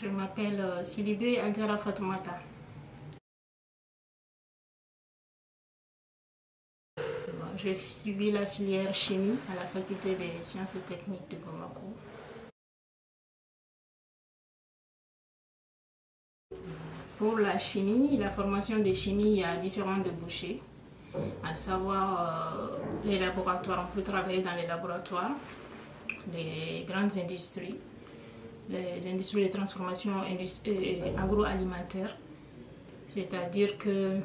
Je m'appelle Sidibé Adjara Fatoumata. J'ai suivi la filière chimie à la faculté des sciences et techniques de Bamako. Pour la chimie, la formation de chimie, il y a différents débouchés, à savoir les laboratoires. On peut travailler dans les laboratoires, les grandes industries, les industries de transformation agroalimentaire, c'est-à-dire que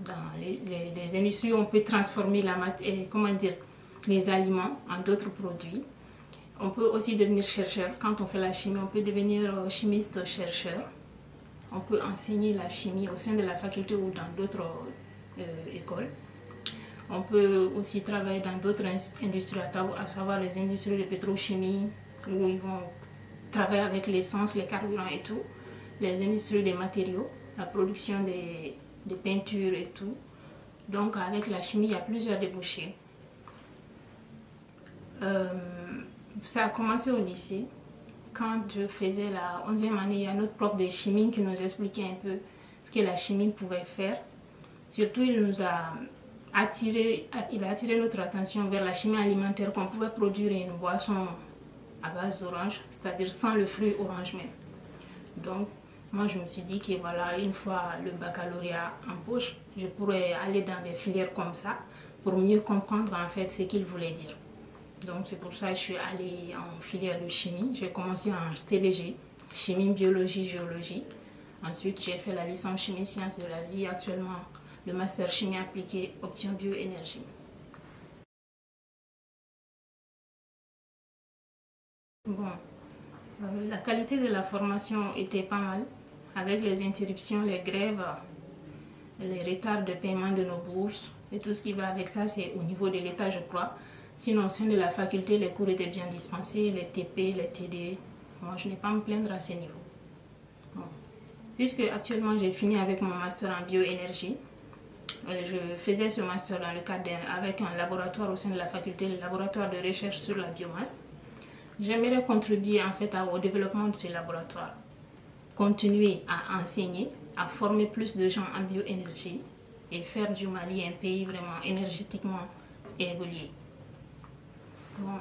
dans les industries, on peut transformer les aliments en d'autres produits. On peut aussi devenir chercheur. Quand on fait la chimie, on peut devenir chimiste-chercheur. On peut enseigner la chimie au sein de la faculté ou dans d'autres écoles. On peut aussi travailler dans d'autres industries, à savoir les industries de pétrochimie, où ils vont travailler avec l'essence, les carburants et tout. Les industries des matériaux, la production des peintures et tout. Donc avec la chimie, il y a plusieurs débouchés. Ça a commencé au lycée. Quand je faisais la 11e année, il y a notre prof de chimie qui nous expliquait un peu ce que la chimie pouvait faire. Surtout, il a attiré notre attention vers la chimie alimentaire, qu'on pouvait produire une boisson à base d'orange, c'est-à-dire sans le fruit orange même. Donc, moi, je me suis dit que voilà, une fois le baccalauréat en poche, je pourrais aller dans des filières comme ça pour mieux comprendre en fait ce qu'il voulait dire. Donc, c'est pour ça que je suis allée en filière de chimie. J'ai commencé en STBG, chimie, biologie, géologie. Ensuite, j'ai fait la licence chimie, sciences de la vie. Actuellement, le master chimie appliquée, option bioénergie. Bon, la qualité de la formation était pas mal. Avec les interruptions, les grèves, les retards de paiement de nos bourses et tout ce qui va avec ça, c'est au niveau de l'État, je crois. Sinon, au sein de la faculté, les cours étaient bien dispensés, les TP, les TD. Moi, je n'ai pas à me plaindre à ce niveau. Bon. Puisque actuellement, j'ai fini avec mon master en bioénergie, je faisais ce master dans le cadre avec un laboratoire au sein de la faculté, le laboratoire de recherche sur la biomasse. J'aimerais contribuer en fait au développement de ce laboratoire. Continuer à enseigner, à former plus de gens en bioénergie et faire du Mali un pays vraiment énergétiquement évolué. Bon.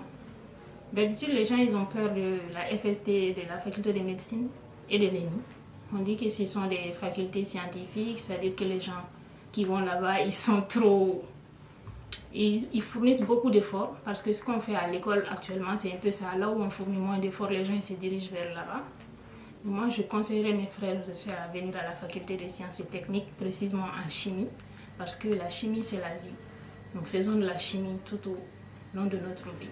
D'habitude, les gens ils ont peur de la FST, de la faculté de médecine et de l'ENI. On dit que ce sont des facultés scientifiques, c'est-à-dire que les gens qui vont là-bas, ils sont trop... Ils fournissent beaucoup d'efforts parce que ce qu'on fait à l'école actuellement, c'est un peu ça. Là où on fournit moins d'efforts, les gens ils se dirigent vers là-bas. Moi, je conseillerais mes frères et sœurs à venir à la faculté des sciences et techniques, précisément en chimie, parce que la chimie, c'est la vie. Nous faisons de la chimie tout au long de notre vie.